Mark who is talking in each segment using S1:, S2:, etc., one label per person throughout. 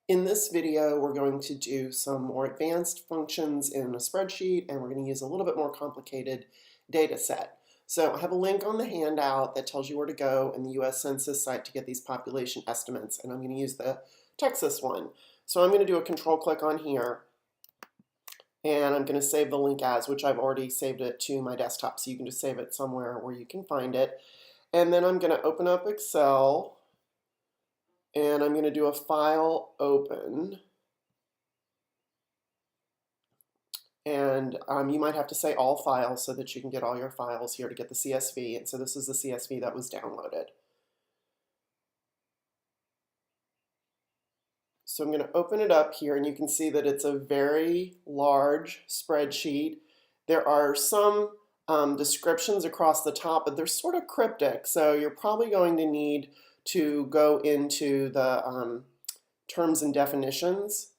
S1: In this video, we're going to do some more advanced functions in a spreadsheet, and we're going to use a little bit more complicated data set. So I have a link on the handout that tells you where to go in the US Census site to get these population estimates, and I'm going to use the Texas one. So I'm going to do a control click on here, and I'm going to save the link as, which I've already saved it to my desktop, so you can just save it somewhere where you can find it. And then I'm going to open up Excel, and I'm going to do a file open. And you might have to say all files so that you can get all your files here to get the CSV. And so this is the CSV that was downloaded. So I'm going to open it up here, and you can see that it's a very large spreadsheet. There are some descriptions across the top, but they're sort of cryptic. So you're probably going to need to go into the terms and definitions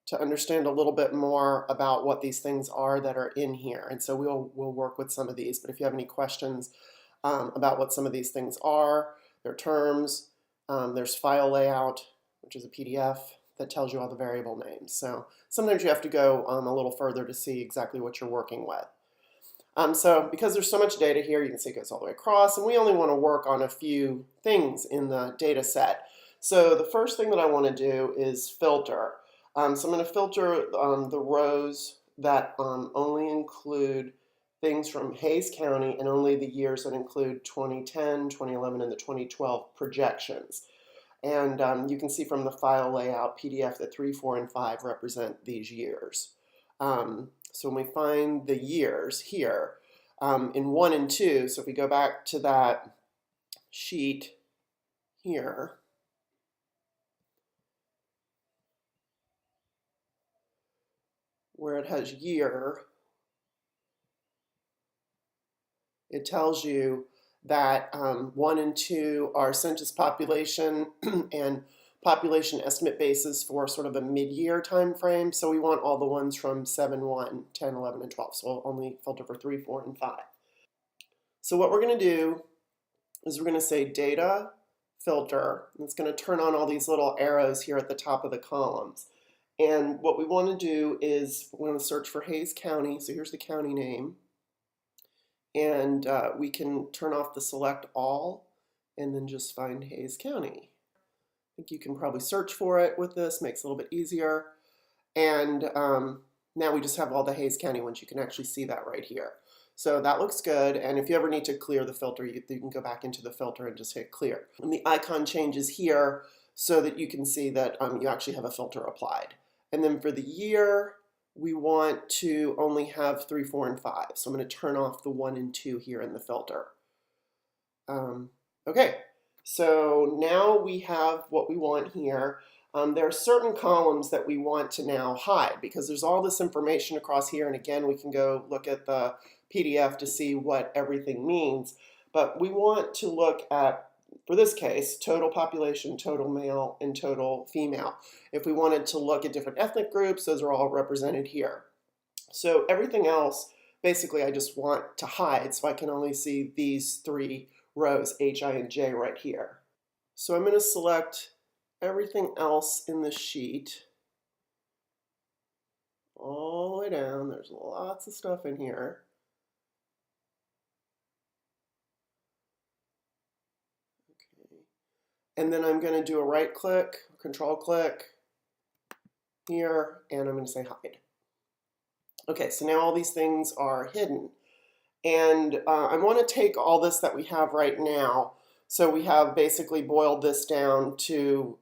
S1: to understand a little bit more about what these things are that are in here. And so we'll work with some of these. But if you have any questions about what some of these things are, their terms, there's file layout, which is a PDF that tells you all the variable names. So sometimes you have to go a little further to see exactly what you're working with. So because there's so much data here, you can see it goes all the way across, and we only want to work on a few things in the data set. So the first thing that I want to do is filter. So I'm going to filter the rows that only include things from Hays County and only the years that include 2010, 2011, and the 2012 projections. And you can see from the file layout PDF that 3, 4, and 5 represent these years. So when we find the years here, in 1 and 2, so if we go back to that sheet here, where it has year, it tells you that 1 and 2 are census population and population estimate basis for sort of a mid-year time frame. So we want all the ones from 7, 1, 10, 11, and 12. So we'll only filter for 3, 4, and 5. So what we're going to do is we're going to say data filter, and it's going to turn on all these little arrows here at the top of the columns. And what we want to do is we're going to search for Hays County. So here's the county name. And we can turn off the select all and then just find Hays County. I think you can probably search for it with this, makes it a little bit easier. And now we just have all the Hays County ones. You can actually see that right here. So that looks good. And if you ever need to clear the filter, you can go back into the filter and just hit clear. And the icon changes here so that you can see that you actually have a filter applied. And then for the year, we want to only have 3, 4, and 5. So I'm going to turn off the 1 and 2 here in the filter. Okay, so now we have what we want here. There are certain columns that we want to now hide because there's all this information across here. And again, we can go look at the PDF to see what everything means. But we want to look at, for this case, total population, total male, and total female. If we wanted to look at different ethnic groups, those are all represented here. So everything else, basically, I just want to hide, so I can only see these 3 rows, H, I, and J, right here. So I'm going to select everything else in the sheet all the way down. There's lots of stuff in here. And then I'm going to do a right click, control click here, and I'm going to say hide. Okay, so now all these things are hidden. And I want to take all this that we have right now. So we have basically boiled this down to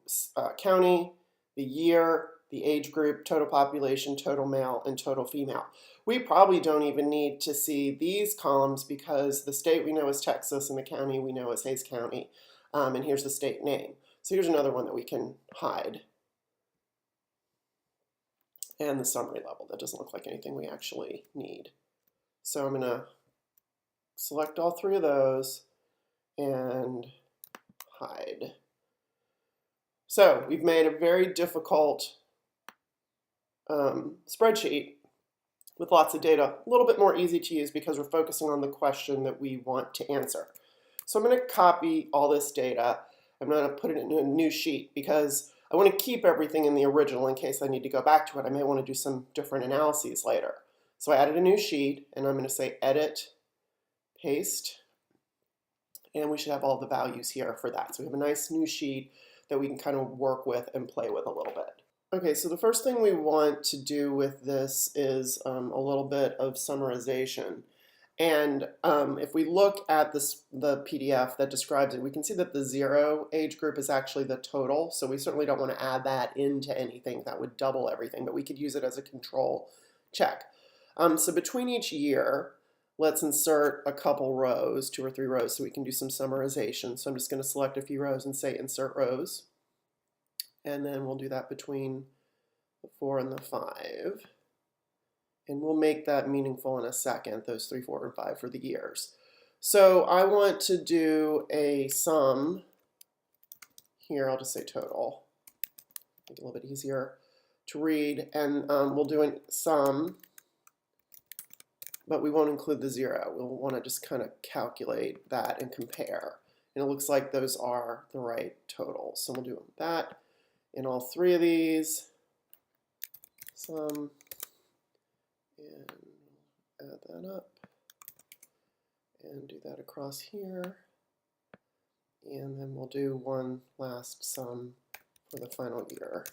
S1: county, the year, the age group, total population, total male, and total female. We probably don't even need to see these columns because the state we know is Texas and the county we know is Hays County. And here's the state name. So here's another one that we can hide. And the summary level. That doesn't look like anything we actually need. So I'm going to select all 3 of those and hide. So we've made a very difficult spreadsheet with lots of data, a little bit more easy to use because we're focusing on the question that we want to answer. So I'm going to copy all this data. I'm going to put it into a new sheet because I want to keep everything in the original in case I need to go back to it. I may want to do some different analyses later. So I added a new sheet, and I'm going to say edit, paste, and we should have all the values here for that. So we have a nice new sheet that we can kind of work with and play with a little bit. Okay, so the first thing we want to do with this is a little bit of summarization. And if we look at the PDF that describes it, we can see that the 0 age group is actually the total. So we certainly don't want to add that into anything. That would double everything, but we could use it as a control check. So between each year, let's insert a couple rows, 2 or 3 rows, so we can do some summarization. So I'm just going to select a few rows and say insert rows. And then we'll do that between the 4 and the 5. And we'll make that meaningful in a second, those 3, 4, and 5 for the years. So I want to do a sum here. I'll just say total. Make it a little bit easier to read. And we'll do a sum, but we won't include the 0. We'll want to just kind of calculate that and compare. And it looks like those are the right totals. So we'll do that in all 3 of these. Sum. And add that up and do that across here, and then we'll do one last sum for the final year.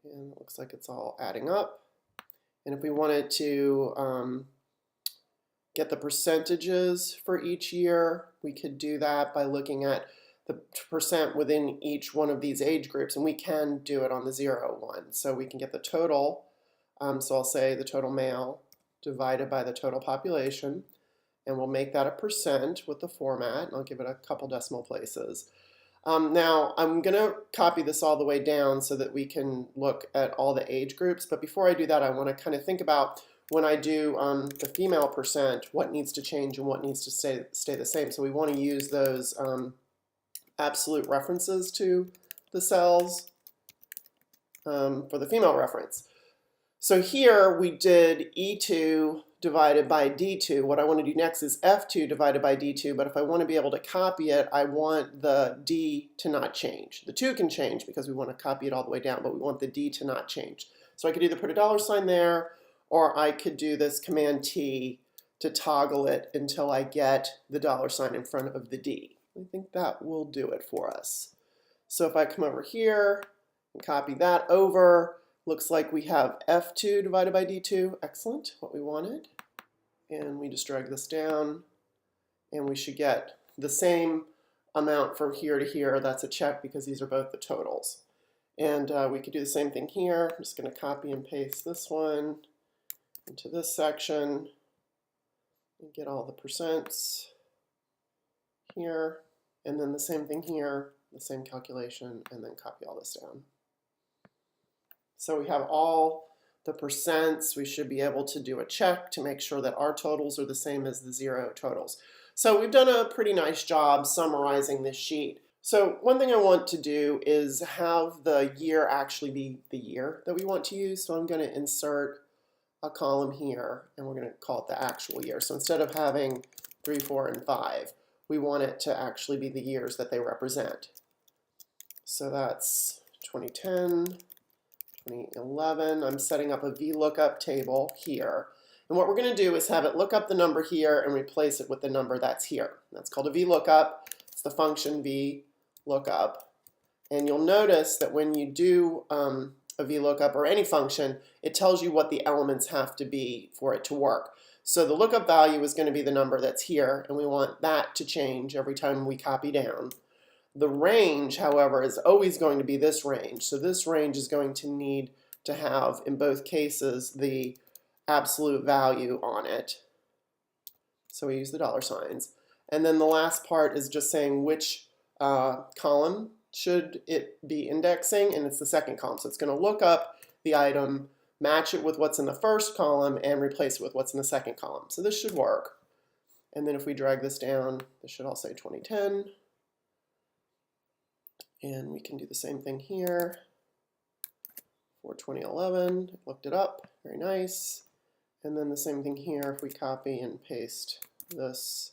S1: And it looks like it's all adding up. And if we wanted to get the percentages for each year, we could do that by looking at the percent within each one of these age groups, and we can do it on the 0 one. So we can get the total, so I'll say the total male divided by the total population, and we'll make that a percent with the format, and I'll give it a couple decimal places. Now I'm going to copy this all the way down so that we can look at all the age groups, but before I do that I want to kind of think about when I do the female percent, what needs to change and what needs to stay the same. So we want to use those absolute references to the cells for the female reference. So here we did E2 divided by D2. What I want to do next is F2 divided by D2, but if I want to be able to copy it, I want the D to not change. The 2 can change because we want to copy it all the way down, but we want the D to not change. So I could either put a $sign there, or I could do this Command T to toggle it until I get the $sign in front of the D. I think that will do it for us. So if I come over here and copy that over, looks like we have F2 divided by D2. Excellent, what we wanted. And we just drag this down, and we should get the same amount from here to here. That's a check because these are both the totals. And we could do the same thing here. I'm just going to copy and paste this one into this section and get all the percents here. And then the same thing here, the same calculation, and then copy all this down. So we have all the percents. We should be able to do a check to make sure that our totals are the same as the 0 totals. So we've done a pretty nice job summarizing this sheet. So one thing I want to do is have the year actually be the year that we want to use. So I'm going to insert a column here, and we're going to call it the actual year. So instead of having 3, 4, and 5, we want it to actually be the years that they represent. So that's 2010, 2011. I'm setting up a VLOOKUP table here. And what we're going to do is have it look up the number here and replace it with the number that's here. That's called a VLOOKUP. It's the function VLOOKUP. And you'll notice that when you do a VLOOKUP or any function, it tells you what the elements have to be for it to work. So the lookup value is going to be the number that's here, and we want that to change every time we copy down. The range, however, is always going to be this range. So this range is going to need to have, in both cases, the absolute value on it. So we use the $signs. And then the last part is just saying which column should it be indexing, and it's the second column. So it's going to look up the item, match it with what's in the first column, and replace it with what's in the second column. So this should work. And then if we drag this down, this should all say 2010. And we can do the same thing here for 2011. Looked it up, very nice. And then the same thing here, if we copy and paste this,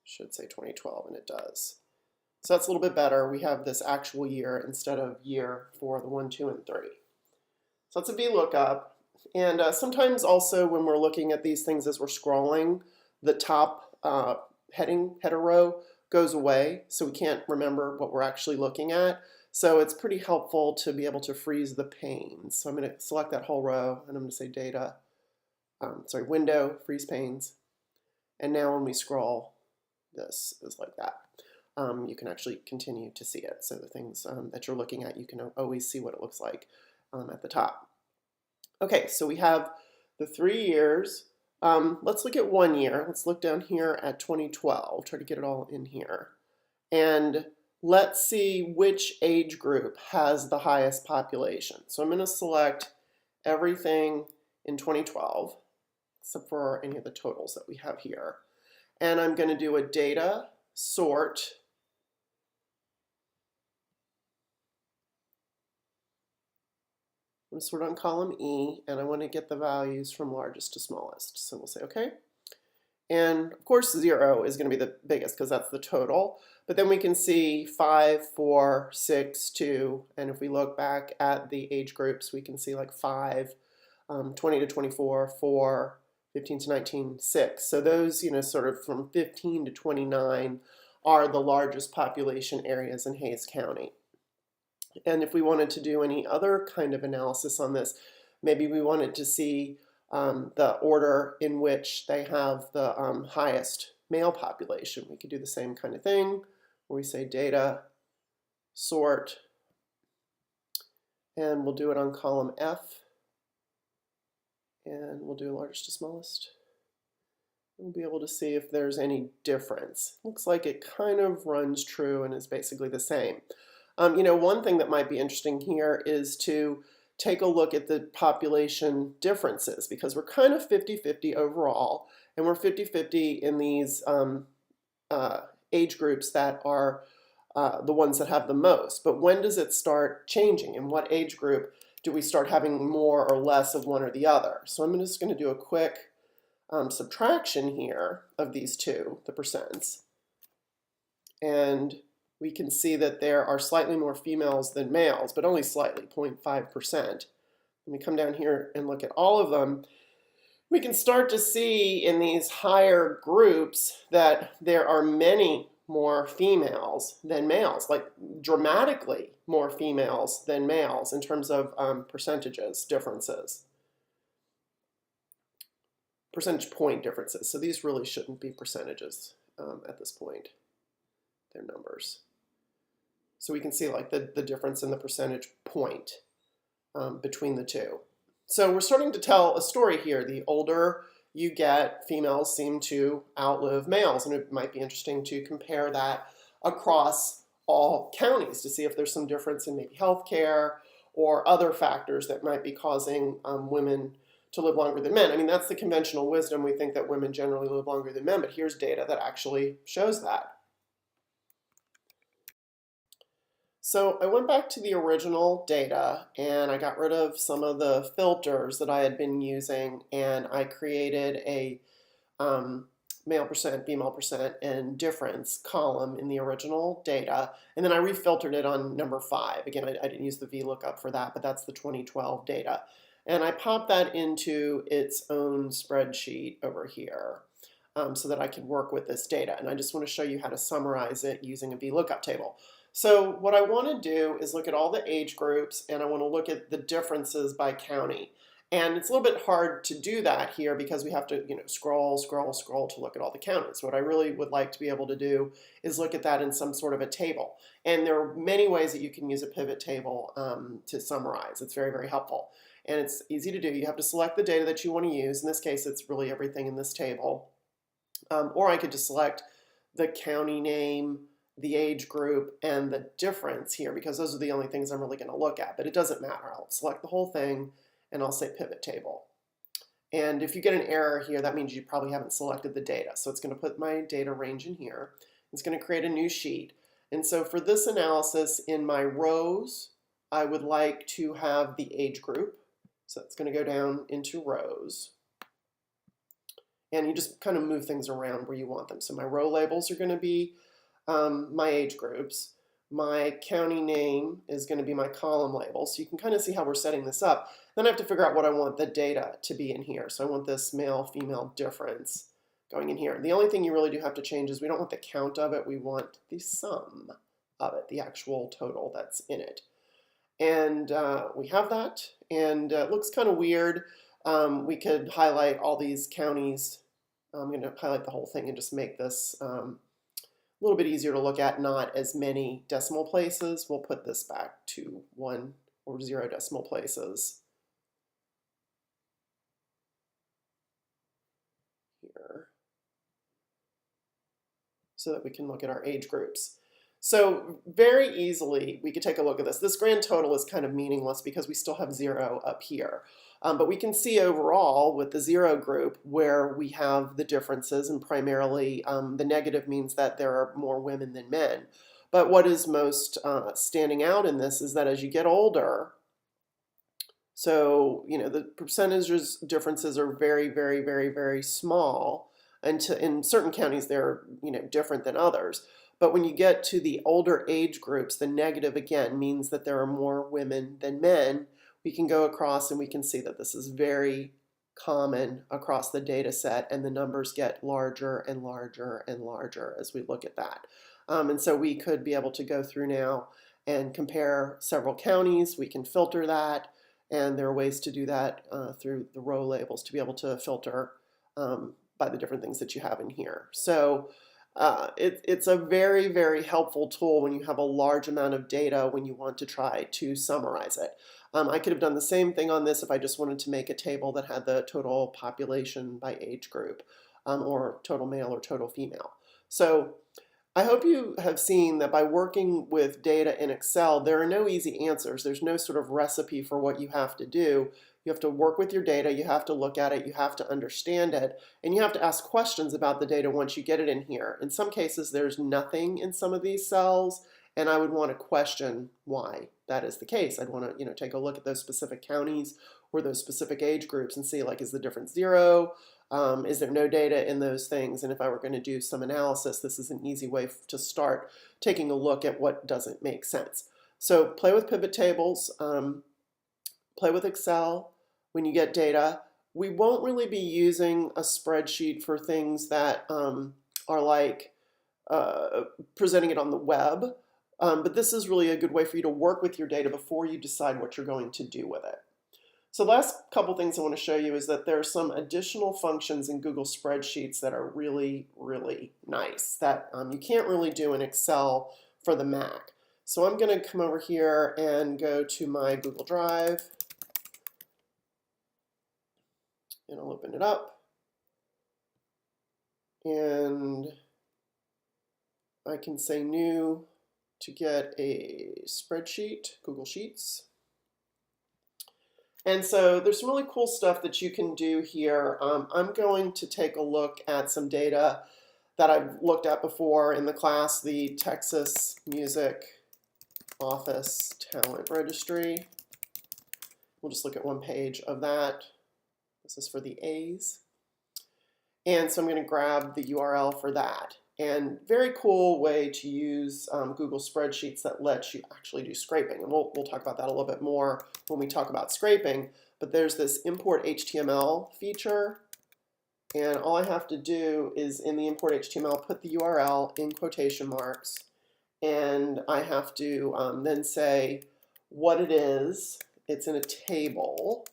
S1: should say 2012, and it does. So that's a little bit better. We have this actual year instead of year for the 1, 2, and 3. So that's a VLOOKUP. And sometimes also when we're looking at these things as we're scrolling, the top header row goes away, so we can't remember what we're actually looking at. So it's pretty helpful to be able to freeze the panes. So I'm going to select that whole row, and I'm going to say data, window, freeze panes. And now when we scroll, this is like that. You can actually continue to see it. So the things that you're looking at, you can always see what it looks like at the top. Okay, so we have the 3 years. Let's look at 1 year. Let's look down here at 2012. Try to get it all in here. And let's see which age group has the highest population. So I'm going to select everything in 2012, except for any of the totals that we have here. And I'm going to do a data sort. I'm going to sort on column E, and I want to get the values from largest to smallest. So we'll say OK. And of course, 0 is going to be the biggest because that's the total. But then we can see 5, 4, 6, 2. And if we look back at the age groups, we can see like 5, 20 to 24, 4, 15 to 19, 6. So those, sort of from 15 to 29 are the largest population areas in Hays County. And if we wanted to do any other kind of analysis on this, maybe we wanted to see the order in which they have the highest male population. We could do the same kind of thing where we say data, sort, and we'll do it on column F, and we'll do largest to smallest. We'll be able to see if there's any difference. Looks like it kind of runs true and is basically the same. One thing that might be interesting here is to take a look at the population differences, because we're kind of 50-50 overall, and we're 50-50 in these age groups that are the ones that have the most. But when does it start changing? In what age group do we start having more or less of one or the other? So I'm just going to do a quick subtraction here of these two, the percents. And we can see that there are slightly more females than males, but only slightly, 0.5%. When we come down here and look at all of them, we can start to see in these higher groups that there are many more females than males, like dramatically more females than males in terms of percentages differences, percentage point differences. So these really shouldn't be percentages at this point. They're numbers. So we can see like the difference in the percentage point between the two. So we're starting to tell a story here. The older you get, females seem to outlive males, and it might be interesting to compare that across all counties to see if there's some difference in maybe healthcare or other factors that might be causing women to live longer than men. I mean, that's the conventional wisdom. We think that women generally live longer than men, but here's data that actually shows that. So I went back to the original data and I got rid of some of the filters that I had been using, and I created a male percent, female percent, and difference column in the original data. And then I refiltered it on number 5. Again, I didn't use the VLOOKUP for that, but that's the 2012 data. And I popped that into its own spreadsheet over here so that I could work with this data. And I just want to show you how to summarize it using a VLOOKUP table. So what I want to do is look at all the age groups, and I want to look at the differences by county. And it's a little bit hard to do that here because we have to, scroll to look at all the counties. What I really would like to be able to do is look at that in some sort of a table. And there are many ways that you can use a pivot table to summarize. It's very, very helpful. And it's easy to do. You have to select the data that you want to use. In this case, it's really everything in this table. Or I could just select the county name, the age group, and the difference here, because those are the only things I'm really going to look at. But it doesn't matter. I'll select the whole thing, and I'll say pivot table. And if you get an error here, that means you probably haven't selected the data. So it's going to put my data range in here. It's going to create a new sheet. And so for this analysis, in my rows, I would like to have the age group. So it's going to go down into rows. And you just kind of move things around where you want them. So my row labels are going to be my age groups. My county name is going to be my column label. So you can kind of see how we're setting this up. Then I have to figure out what I want the data to be in here. So I want this male-female difference going in here. The only thing you really do have to change is we don't want the count of it. We want the sum of it, the actual total that's in it. And we have that. And it looks kind of weird. We could highlight all these counties. I'm going to highlight the whole thing and just make this a little bit easier to look at, not as many decimal places. We'll put this back to 1 or 0 decimal places here so that we can look at our age groups. So very easily we could take a look at this. This grand total is kind of meaningless because we still have 0 up here. But we can see overall with the 0 group where we have the differences, and primarily the negative means that there are more women than men. But what is most standing out in this is that as you get older, so the percentages differences are very, very, very, very small. And in certain counties they're different than others. But when you get to the older age groups, the negative again means that there are more women than men. We can go across and we can see that this is very common across the data set, and the numbers get larger and larger and larger as we look at that. And so we could be able to go through now and compare several counties. We can filter that, and there are ways to do that through the row labels to be able to filter by the different things that you have in here. So it's a very, very helpful tool when you have a large amount of data when you want to try to summarize it. I could have done the same thing on this if I just wanted to make a table that had the total population by age group, or total male or total female. So I hope you have seen that by working with data in Excel, there are no easy answers. There's no sort of recipe for what you have to do. You have to work with your data, you have to look at it, you have to understand it, and you have to ask questions about the data once you get it in here. In some cases, there's nothing in some of these cells, and I would want to question why that is the case. I'd want to take a look at those specific counties or those specific age groups and see, like, is the difference 0? Is there no data in those things? And if I were going to do some analysis, this is an easy way to start taking a look at what doesn't make sense. So play with pivot tables, play with Excel. When you get data, we won't really be using a spreadsheet for things that are like presenting it on the web, but this is really a good way for you to work with your data before you decide what you're going to do with it. So the last couple things I want to show you is that there are some additional functions in Google Spreadsheets that are really, really nice that you can't really do in Excel for the Mac. So I'm going to come over here and go to my Google Drive, and I'll open it up, and I can say new to get a spreadsheet, Google Sheets. And so there's some really cool stuff that you can do here. I'm going to take a look at some data that I've looked at before in the class, the Texas Music Office Talent Registry. We'll just look at one page of that. This is for the A's. And so I'm going to grab the URL for that. And very cool way to use Google Spreadsheets that lets you actually do scraping. And we'll talk about that a little bit more when we talk about scraping. But there's this import HTML feature. And all I have to do is in the import HTML, put the URL in quotation marks. And I have to then say what it is. It's in a table.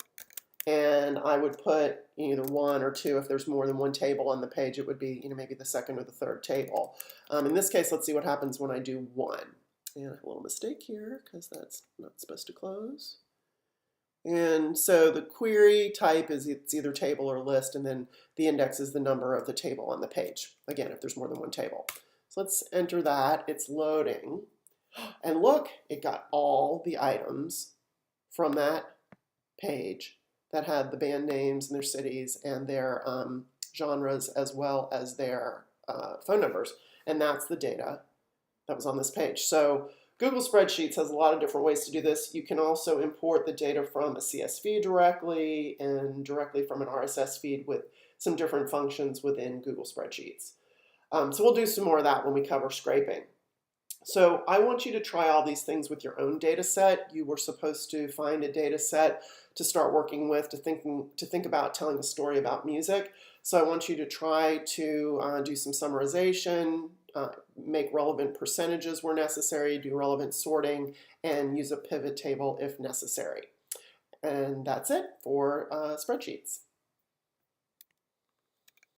S1: And I would put either 1 or 2. If there's more than one table on the page, it would be maybe the second or the third table. In this case, let's see what happens when I do 1. And I have a little mistake here because that's not supposed to close. And so the query type is it's either table or list, and then the index is the number of the table on the page. Again, if there's more than one table. So let's enter that. It's loading. And look, it got all the items from that page that had the band names and their cities and their genres as well as their phone numbers. And that's the data that was on this page. So Google Spreadsheets has a lot of different ways to do this. You can also import the data from a CSV directly and directly from an RSS feed with some different functions within Google Spreadsheets. So we'll do some more of that when we cover scraping. So I want you to try all these things with your own data set. You were supposed to find a data set to start working with, to think about telling a story about music. So I want you to try to do some summarization, make relevant percentages where necessary, do relevant sorting, and use a pivot table if necessary. And that's it for spreadsheets.